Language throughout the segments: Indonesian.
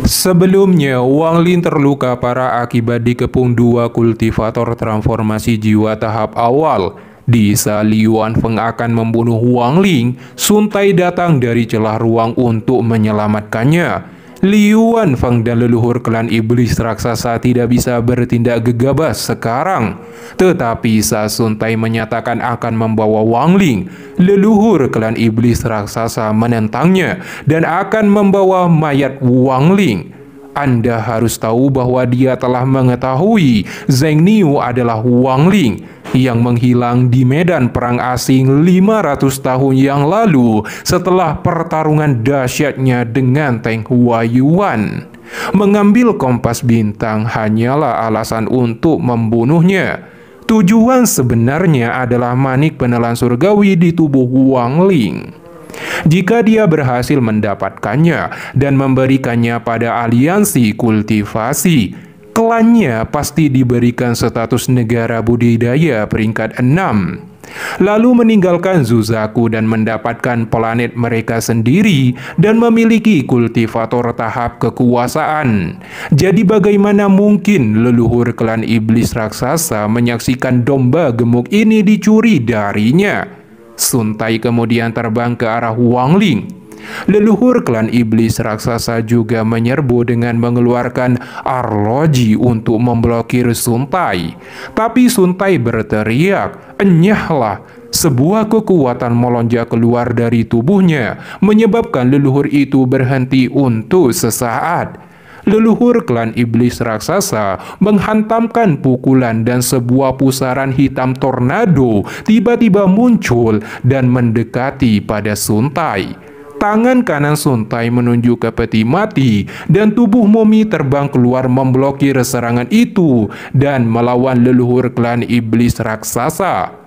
Sebelumnya, Wang Lin terluka parah akibat dikepung dua kultivator transformasi jiwa tahap awal. Di saat Liu Anfeng akan membunuh Wang Lin, Sun Tai datang dari celah ruang untuk menyelamatkannya. Liu Anfeng dan leluhur klan iblis raksasa tidak bisa bertindak gegabah sekarang. Tetapi saat Sun Tai menyatakan akan membawa Wang Lin, leluhur klan iblis raksasa menentangnya dan akan membawa mayat Wang Lin. Anda harus tahu bahwa dia telah mengetahui Zheng Niu adalah Wang Lin yang menghilang di medan perang asing 500 tahun yang lalu setelah pertarungan dahsyatnya dengan Teng Huayuan. Mengambil kompas bintang hanyalah alasan untuk membunuhnya. Tujuan sebenarnya adalah manik penelan surgawi di tubuh Wang Lin. Jika dia berhasil mendapatkannya dan memberikannya pada aliansi kultivasi, klannya pasti diberikan status negara budidaya peringkat 6. Lalu meninggalkan Zuzaku dan mendapatkan planet mereka sendiri dan memiliki kultivator tahap kekuasaan. Jadi bagaimana mungkin leluhur klan iblis raksasa menyaksikan domba gemuk ini dicuri darinya? Sun Tai kemudian terbang ke arah Wang Lin. Leluhur klan iblis raksasa juga menyerbu dengan mengeluarkan arloji untuk memblokir Sun Tai. Tapi Sun Tai berteriak, "Enyahlah!" Sebuah kekuatan melonjak keluar dari tubuhnya, menyebabkan leluhur itu berhenti untuk sesaat. Leluhur klan iblis raksasa menghantamkan pukulan dan sebuah pusaran hitam tornado tiba-tiba muncul dan mendekati pada Sun Tai. Tangan kanan Sun Tai menunjuk ke peti mati dan tubuh Momi terbang keluar memblokir serangan itu dan melawan leluhur klan iblis raksasa.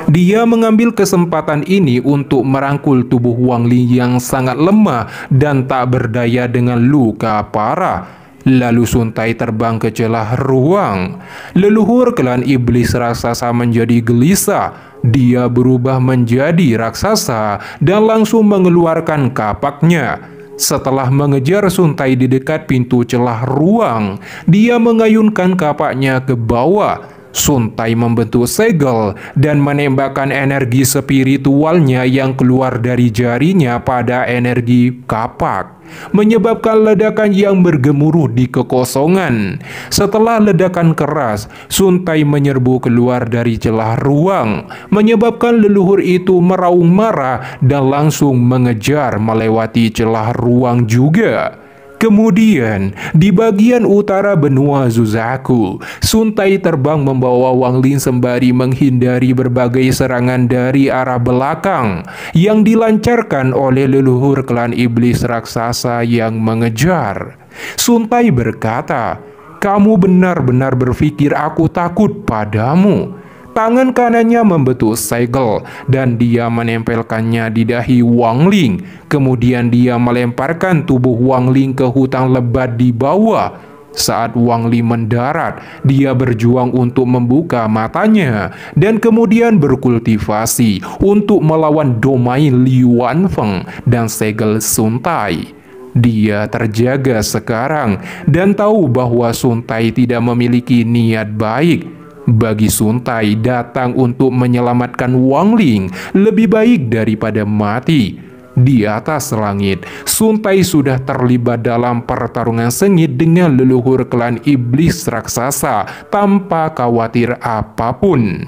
Dia mengambil kesempatan ini untuk merangkul tubuh Wang Lin yang sangat lemah dan tak berdaya dengan luka parah. Lalu Sun Tai terbang ke celah ruang. Leluhur klan iblis raksasa menjadi gelisah. Dia berubah menjadi raksasa dan langsung mengeluarkan kapaknya. Setelah mengejar Sun Tai di dekat pintu celah ruang, dia mengayunkan kapaknya ke bawah. Sun Tai membentuk segel dan menembakkan energi spiritualnya yang keluar dari jarinya pada energi kapak, menyebabkan ledakan yang bergemuruh di kekosongan. Setelah ledakan keras, Sun Tai menyerbu keluar dari celah ruang, menyebabkan leluhur itu meraung marah dan langsung mengejar melewati celah ruang juga. Kemudian, di bagian utara benua Zuzaku, Sun Tai terbang membawa Wang Lin sembari menghindari berbagai serangan dari arah belakang yang dilancarkan oleh leluhur klan iblis raksasa yang mengejar. Sun Tai berkata, "Kamu benar-benar berpikir aku takut padamu?" Tangan kanannya membentuk segel dan dia menempelkannya di dahi Wang Lin. Kemudian dia melemparkan tubuh Wang Lin ke hutan lebat di bawah. Saat Wang Lin mendarat, dia berjuang untuk membuka matanya dan kemudian berkultivasi untuk melawan domain Liu Anfeng dan segel Sun Tai. Dia terjaga sekarang dan tahu bahwa Sun Tai tidak memiliki niat baik. Bagi Sun Tai, datang untuk menyelamatkan Wang Lin lebih baik daripada mati. Di atas langit, Sun Tai sudah terlibat dalam pertarungan sengit dengan leluhur klan iblis raksasa tanpa khawatir apapun.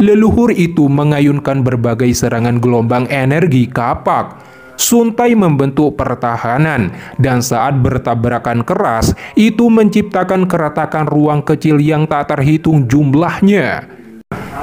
Leluhur itu mengayunkan berbagai serangan gelombang energi kapak. Sun Tai membentuk pertahanan dan saat bertabrakan keras, itu menciptakan keretakan ruang kecil yang tak terhitung jumlahnya.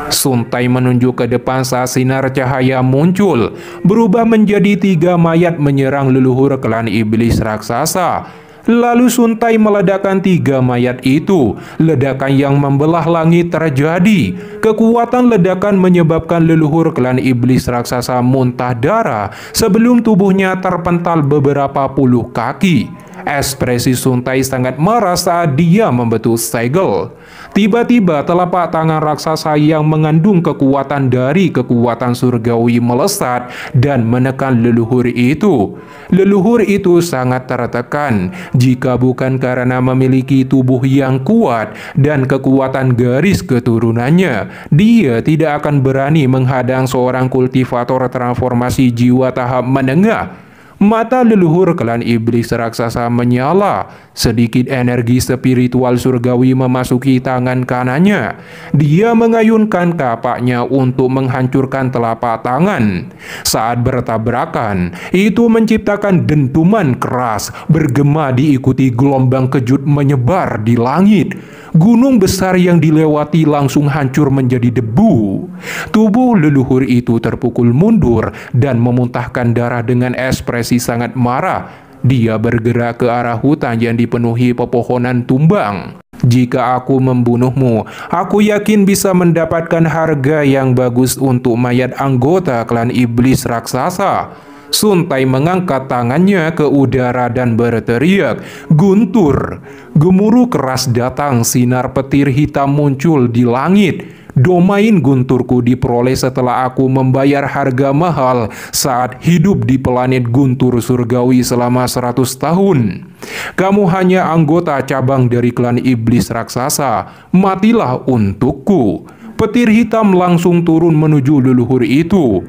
Sun Tai menunjuk ke depan saat sinar cahaya muncul, berubah menjadi 3 mayat menyerang leluhur klan iblis raksasa. Lalu Sun Tai meledakkan 3 mayat itu. Ledakan yang membelah langit terjadi. Kekuatan ledakan menyebabkan leluhur klan iblis raksasa muntah darah sebelum tubuhnya terpental beberapa puluh kaki. Ekspresi Suntai sangat marah saat dia membentuk segel. Tiba-tiba telapak tangan raksasa yang mengandung kekuatan dari kekuatan surgawi melesat dan menekan leluhur itu. Leluhur itu sangat tertekan jika bukan karena memiliki tubuh yang kuat dan kekuatan garis keturunannya. Dia tidak akan berani menghadang seorang kultivator transformasi jiwa tahap menengah. Mata leluhur klan iblis raksasa menyala. Sedikit energi spiritual surgawi memasuki tangan kanannya. Dia mengayunkan kapaknya untuk menghancurkan telapak tangan. Saat bertabrakan, itu menciptakan dentuman keras, bergema diikuti gelombang kejut menyebar di langit. Gunung besar yang dilewati langsung hancur menjadi debu. Tubuh leluhur itu terpukul mundur dan memuntahkan darah dengan ekspresi sangat marah. Dia bergerak ke arah hutan yang dipenuhi pepohonan tumbang. Jika aku membunuhmu, aku yakin bisa mendapatkan harga yang bagus untuk mayat anggota klan iblis raksasa. Suntai mengangkat tangannya ke udara dan berteriak, "Guntur!" Gemuruh keras datang, sinar petir hitam muncul di langit. Domain Gunturku diperoleh setelah aku membayar harga mahal saat hidup di planet Guntur surgawi selama 100 tahun. Kamu hanya anggota cabang dari klan iblis raksasa. Matilah untukku. Petir hitam langsung turun menuju leluhur itu.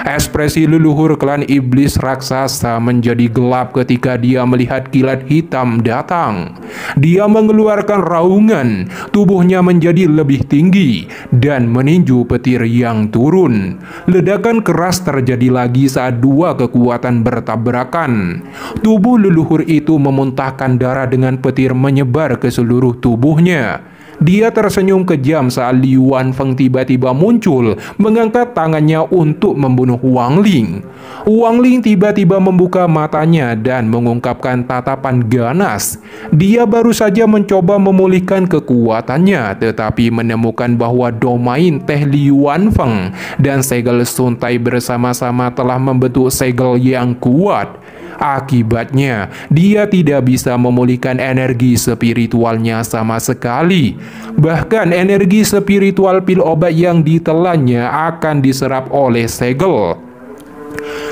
Ekspresi leluhur klan iblis raksasa menjadi gelap ketika dia melihat kilat hitam datang. Dia mengeluarkan raungan, tubuhnya menjadi lebih tinggi dan meninju petir yang turun. Ledakan keras terjadi lagi saat dua kekuatan bertabrakan. Tubuh leluhur itu memuntahkan darah dengan petir menyebar ke seluruh tubuhnya. Dia tersenyum kejam saat Liu Wanfeng tiba-tiba muncul, mengangkat tangannya untuk membunuh Wang Ling. Wang Ling tiba-tiba membuka matanya dan mengungkapkan tatapan ganas. Dia baru saja mencoba memulihkan kekuatannya, tetapi menemukan bahwa domain teh Liu Wanfeng dan segel Suntai bersama-sama telah membentuk segel yang kuat. Akibatnya, dia tidak bisa memulihkan energi spiritualnya sama sekali. Bahkan energi spiritual pil obat yang ditelannya akan diserap oleh segel.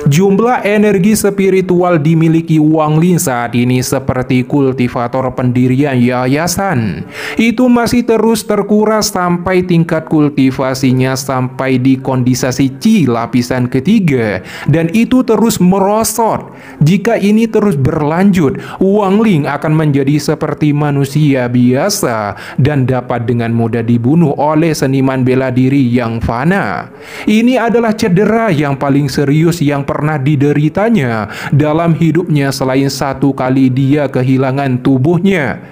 Jumlah energi spiritual dimiliki Wang Ling saat ini seperti kultivator pendirian yayasan. Itu masih terus terkuras sampai tingkat kultivasinya sampai di kondisasi Qi lapisan ketiga, dan itu terus merosot. Jika ini terus berlanjut, Wang Ling akan menjadi seperti manusia biasa dan dapat dengan mudah dibunuh oleh seniman bela diri yang fana. Ini adalah cedera yang paling serius yang pernah dideritanya dalam hidupnya selain satu kali dia kehilangan tubuhnya.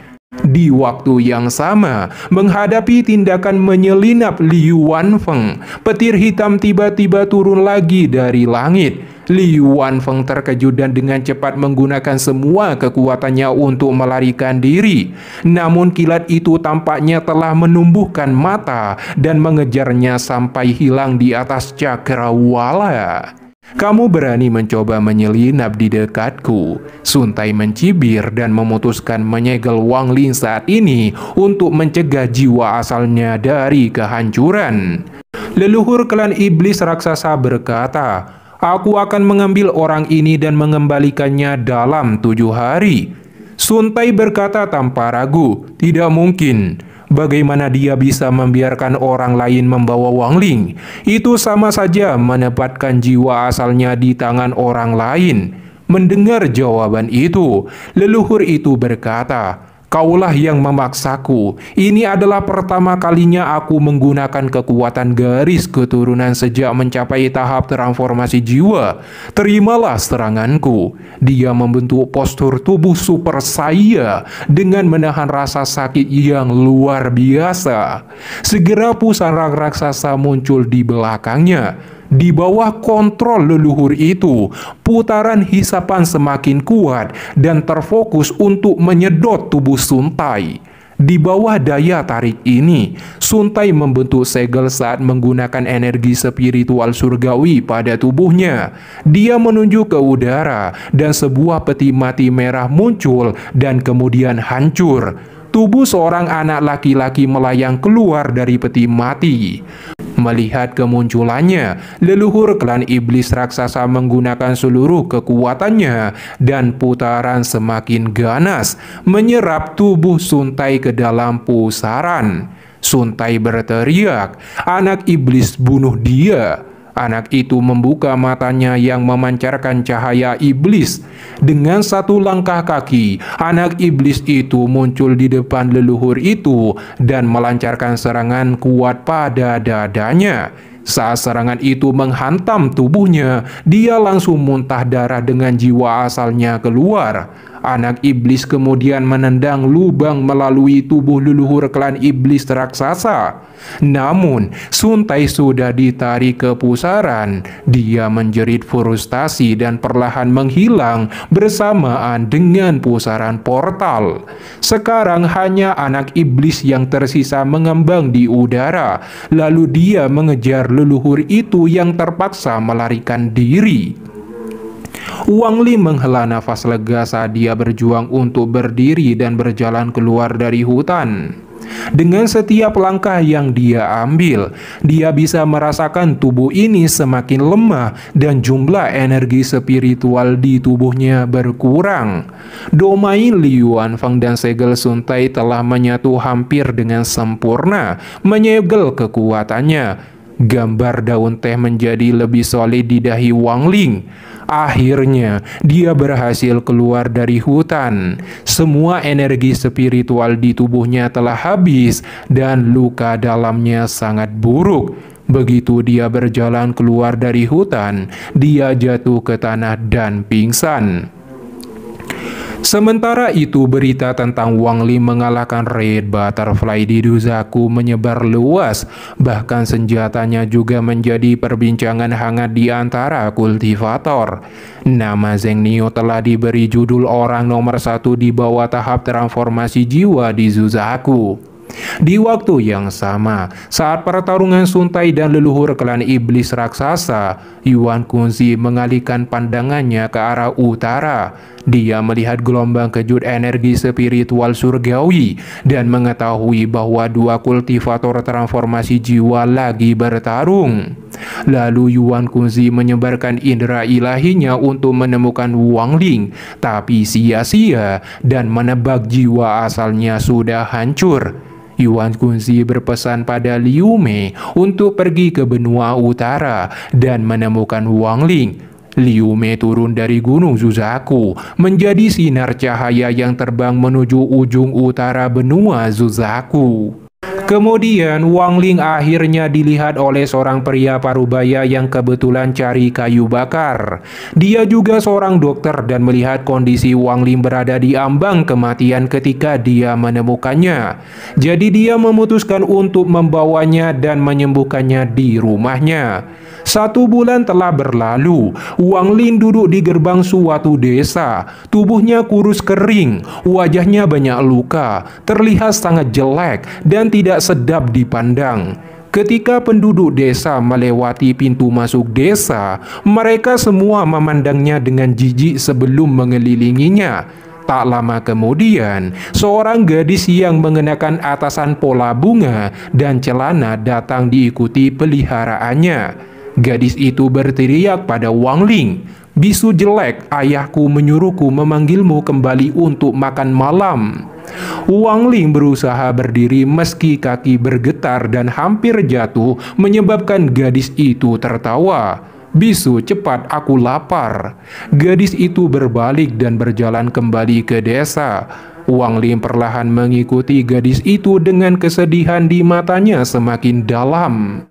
Di waktu yang sama, menghadapi tindakan menyelinap Liu Wanfeng, petir hitam tiba-tiba turun lagi dari langit. Liu Wanfeng terkejut dan dengan cepat menggunakan semua kekuatannya untuk melarikan diri. Namun kilat itu tampaknya telah menumbuhkan mata dan mengejarnya sampai hilang di atas cakrawala. Kamu berani mencoba menyelinap di dekatku. Suntai mencibir dan memutuskan menyegel Wang Ling saat ini untuk mencegah jiwa asalnya dari kehancuran. Leluhur klan iblis raksasa berkata, "Aku akan mengambil orang ini dan mengembalikannya dalam 7 hari. Suntai berkata tanpa ragu, "Tidak mungkin. Bagaimana dia bisa membiarkan orang lain membawa Wang Ling? Itu sama saja menempatkan jiwa asalnya di tangan orang lain." Mendengar jawaban itu, leluhur itu berkata, "Kaulah yang memaksaku. Ini adalah pertama kalinya aku menggunakan kekuatan garis keturunan sejak mencapai tahap transformasi jiwa. Terimalah seranganku." Dia membentuk postur tubuh super saya dengan menahan rasa sakit yang luar biasa. Segera pusara raksasa muncul di belakangnya. Di bawah kontrol leluhur itu, putaran hisapan semakin kuat dan terfokus untuk menyedot tubuh Suntai. Di bawah daya tarik ini, Suntai membentuk segel saat menggunakan energi spiritual surgawi pada tubuhnya. Dia menuju ke udara dan sebuah peti mati merah muncul dan kemudian hancur. Tubuh seorang anak laki-laki melayang keluar dari peti mati. Melihat kemunculannya, leluhur klan iblis raksasa menggunakan seluruh kekuatannya dan putaran semakin ganas menyerap tubuh Suntai ke dalam pusaran. Suntai berteriak, "Anak iblis, bunuh dia!" Anak itu membuka matanya yang memancarkan cahaya iblis. Dengan satu langkah kaki, anak iblis itu muncul di depan leluhur itu dan melancarkan serangan kuat pada dadanya. Saat serangan itu menghantam tubuhnya, dia langsung muntah darah dengan jiwa asalnya keluar. Anak iblis kemudian menendang lubang melalui tubuh leluhur klan iblis raksasa. Namun, Suntai sudah ditarik ke pusaran. Dia menjerit frustasi dan perlahan menghilang bersamaan dengan pusaran portal. Sekarang hanya anak iblis yang tersisa mengembang di udara. Lalu dia mengejar leluhur itu yang terpaksa melarikan diri. Wang Ling menghela nafas lega saat dia berjuang untuk berdiri dan berjalan keluar dari hutan. Dengan setiap langkah yang dia ambil, dia bisa merasakan tubuh ini semakin lemah dan jumlah energi spiritual di tubuhnya berkurang. Domain Li Yuanfeng dan segel Suntai telah menyatu hampir dengan sempurna, menyegel kekuatannya. Gambar daun teh menjadi lebih solid di dahi Wang Ling. Akhirnya, dia berhasil keluar dari hutan. Semua energi spiritual di tubuhnya telah habis dan luka dalamnya sangat buruk. Begitu dia berjalan keluar dari hutan, dia jatuh ke tanah dan pingsan. Sementara itu, berita tentang Wang Ling mengalahkan Red Butterfly di Duzaku menyebar luas. Bahkan senjatanya juga menjadi perbincangan hangat di antara kultivator. Nama Zheng Niu telah diberi judul orang nomor 1 di bawah tahap transformasi jiwa di Duzaku. Di waktu yang sama, saat pertarungan Suntai dan leluhur klan iblis raksasa, Yuan Kunzi mengalihkan pandangannya ke arah utara. Dia melihat gelombang kejut energi spiritual surgawi dan mengetahui bahwa dua kultivator transformasi jiwa lagi bertarung. Lalu Yuan Kunzi menyebarkan indera ilahinya untuk menemukan Wang Ling, tapi sia-sia dan menebak jiwa asalnya sudah hancur. Yuan Kunzi berpesan pada Liu Mei untuk pergi ke benua utara dan menemukan Wang Ling. Liu Mei turun dari gunung Zuzaku menjadi sinar cahaya yang terbang menuju ujung utara benua Zuzaku. Kemudian Wang Ling akhirnya dilihat oleh seorang pria parubaya yang kebetulan cari kayu bakar. Dia juga seorang dokter dan melihat kondisi Wang Ling berada di ambang kematian ketika dia menemukannya. Jadi dia memutuskan untuk membawanya dan menyembuhkannya di rumahnya. 1 bulan telah berlalu. Wang Ling duduk di gerbang suatu desa. Tubuhnya kurus kering, wajahnya banyak luka, terlihat sangat jelek dan tidak sedap dipandang. Ketika penduduk desa melewati pintu masuk desa, mereka semua memandangnya dengan jijik sebelum mengelilinginya. Tak lama kemudian, seorang gadis yang mengenakan atasan pola bunga dan celana datang diikuti peliharaannya. Gadis itu berteriak pada Wang Ling, "Bisu jelek, ayahku menyuruhku memanggilmu kembali untuk makan malam." Wang Ling berusaha berdiri meski kaki bergetar dan hampir jatuh, menyebabkan gadis itu tertawa. "Bisu, cepat, aku lapar." Gadis itu berbalik dan berjalan kembali ke desa. Wang Ling perlahan mengikuti gadis itu dengan kesedihan di matanya semakin dalam.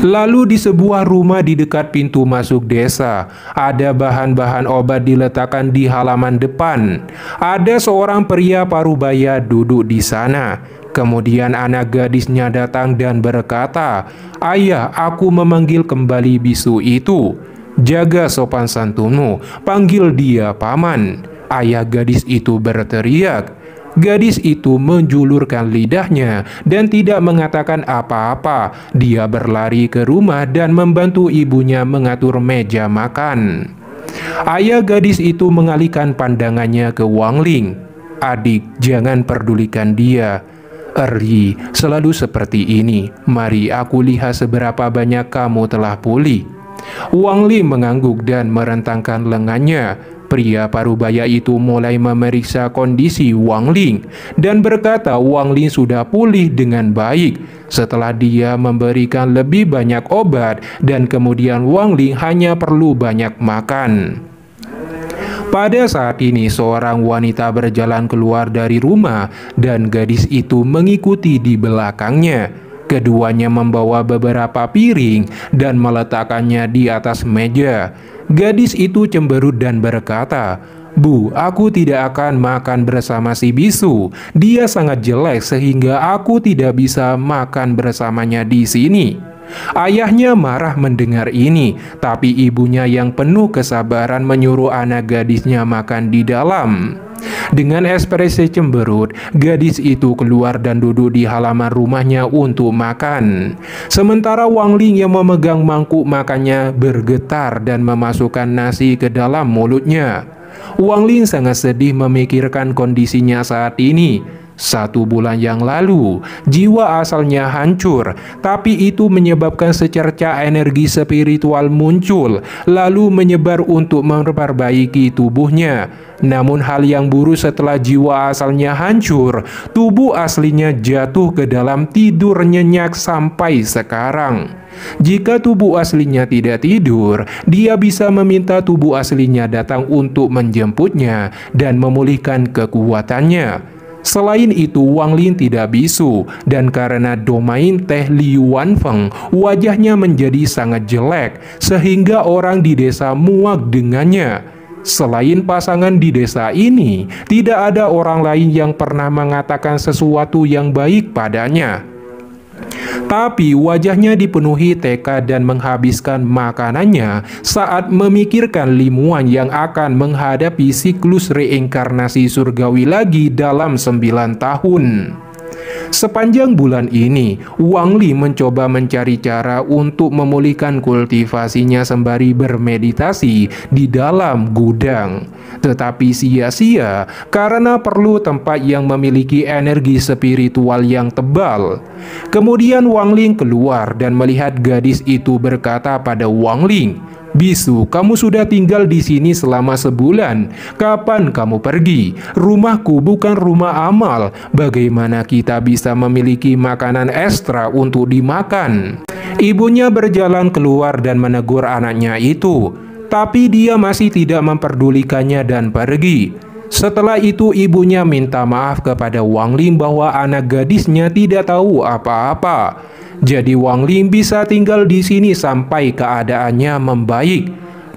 Lalu di sebuah rumah di dekat pintu masuk desa, ada bahan-bahan obat diletakkan di halaman depan. Ada seorang pria parubaya duduk di sana. Kemudian anak gadisnya datang dan berkata, "Ayah, aku memanggil kembali bisu itu. Jaga sopan santunmu, panggil dia paman." Ayah gadis itu berteriak, Gadis itu menjulurkan lidahnya dan tidak mengatakan apa-apa. Dia berlari ke rumah dan membantu ibunya mengatur meja makan. Ayah gadis itu mengalihkan pandangannya ke Wang Ling. "Adik, jangan pedulikan dia. Eri selalu seperti ini. Mari aku lihat seberapa banyak kamu telah pulih." Wang Ling mengangguk dan merentangkan lengannya. Pria parubaya itu mulai memeriksa kondisi Wang Ling dan berkata Wang Ling sudah pulih dengan baik setelah dia memberikan lebih banyak obat dan kemudian Wang Ling hanya perlu banyak makan. Pada saat ini seorang wanita berjalan keluar dari rumah dan gadis itu mengikuti di belakangnya. Keduanya membawa beberapa piring dan meletakkannya di atas meja. Gadis itu cemberut dan berkata, "Bu, aku tidak akan makan bersama si bisu. Dia sangat jelek sehingga aku tidak bisa makan bersamanya di sini." Ayahnya marah mendengar ini, tapi ibunya yang penuh kesabaran menyuruh anak gadisnya makan di dalam. Dengan ekspresi cemberut, gadis itu keluar dan duduk di halaman rumahnya untuk makan. Sementara Wang Ling yang memegang mangkuk makannya bergetar dan memasukkan nasi ke dalam mulutnya. Wang Ling sangat sedih memikirkan kondisinya saat ini. 1 bulan yang lalu, jiwa asalnya hancur, tapi itu menyebabkan secerca energi spiritual muncul, lalu menyebar untuk memperbaiki tubuhnya. Namun hal yang buruk setelah jiwa asalnya hancur, tubuh aslinya jatuh ke dalam tidur nyenyak sampai sekarang. Jika tubuh aslinya tidak tidur, dia bisa meminta tubuh aslinya datang untuk menjemputnya dan memulihkan kekuatannya. Selain itu, Wang Ling tidak bisu, dan karena domain teh Liu Wanfeng, wajahnya menjadi sangat jelek, sehingga orang di desa muak dengannya. Selain pasangan di desa ini, tidak ada orang lain yang pernah mengatakan sesuatu yang baik padanya. Tapi wajahnya dipenuhi tekad dan menghabiskan makanannya saat memikirkan Limuan yang akan menghadapi siklus reinkarnasi surgawi lagi dalam 9 tahun. Sepanjang bulan ini, Wang Ling mencoba mencari cara untuk memulihkan kultivasinya sembari bermeditasi di dalam gudang. Tetapi sia-sia karena perlu tempat yang memiliki energi spiritual yang tebal. Kemudian Wang Ling keluar dan melihat gadis itu berkata pada Wang Ling, "Bisu, kamu sudah tinggal di sini selama sebulan. Kapan kamu pergi? Rumahku bukan rumah amal. Bagaimana kita bisa memiliki makanan ekstra untuk dimakan?" Ibunya berjalan keluar dan menegur anaknya itu, tapi dia masih tidak memperdulikannya dan pergi. Setelah itu ibunya minta maaf kepada Wang Ling bahwa anak gadisnya tidak tahu apa-apa. Jadi Wang Ling bisa tinggal di sini sampai keadaannya membaik.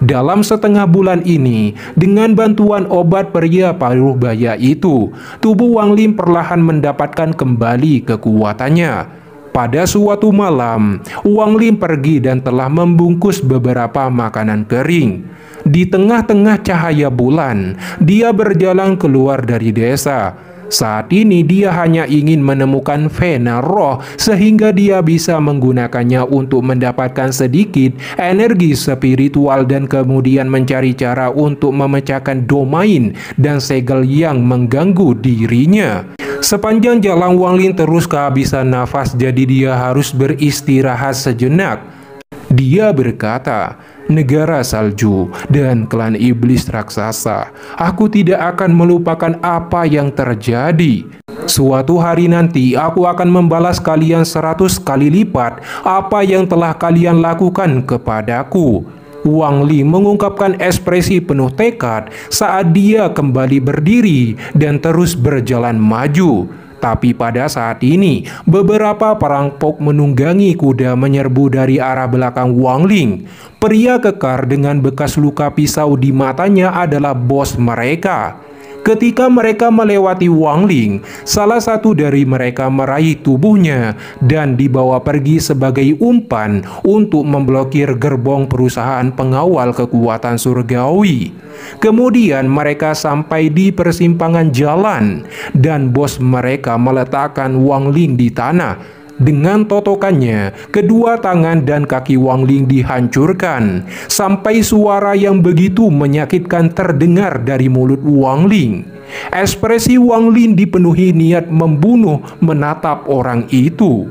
Dalam setengah bulan ini, dengan bantuan obat pria parubaya itu, tubuh Wang Ling perlahan mendapatkan kembali kekuatannya. Pada suatu malam, Wang Ling pergi dan telah membungkus beberapa makanan kering. Di tengah-tengah cahaya bulan, dia berjalan keluar dari desa. Saat ini dia hanya ingin menemukan vena roh sehingga dia bisa menggunakannya untuk mendapatkan sedikit energi spiritual dan kemudian mencari cara untuk memecahkan domain dan segel yang mengganggu dirinya. Sepanjang jalan Wang Ling terus kehabisan nafas, jadi dia harus beristirahat sejenak. Dia berkata, "Negara salju dan klan iblis raksasa, aku tidak akan melupakan apa yang terjadi. Suatu hari nanti aku akan membalas kalian 100 kali lipat apa yang telah kalian lakukan kepadaku." Wang Ling mengungkapkan ekspresi penuh tekad saat dia kembali berdiri dan terus berjalan maju. Tapi pada saat ini, beberapa perampok menunggangi kuda menyerbu dari arah belakang Wang Ling. Pria kekar dengan bekas luka pisau di matanya adalah bos mereka. Ketika mereka melewati Wang Ling, salah satu dari mereka meraih tubuhnya dan dibawa pergi sebagai umpan untuk memblokir gerbong perusahaan pengawal kekuatan surgawi. Kemudian mereka sampai di persimpangan jalan dan bos mereka meletakkan Wang Ling di tanah. Dengan totokannya, kedua tangan dan kaki Wang Ling dihancurkan, sampai suara yang begitu menyakitkan terdengar dari mulut Wang Ling. Ekspresi Wang Ling dipenuhi niat membunuh menatap orang itu.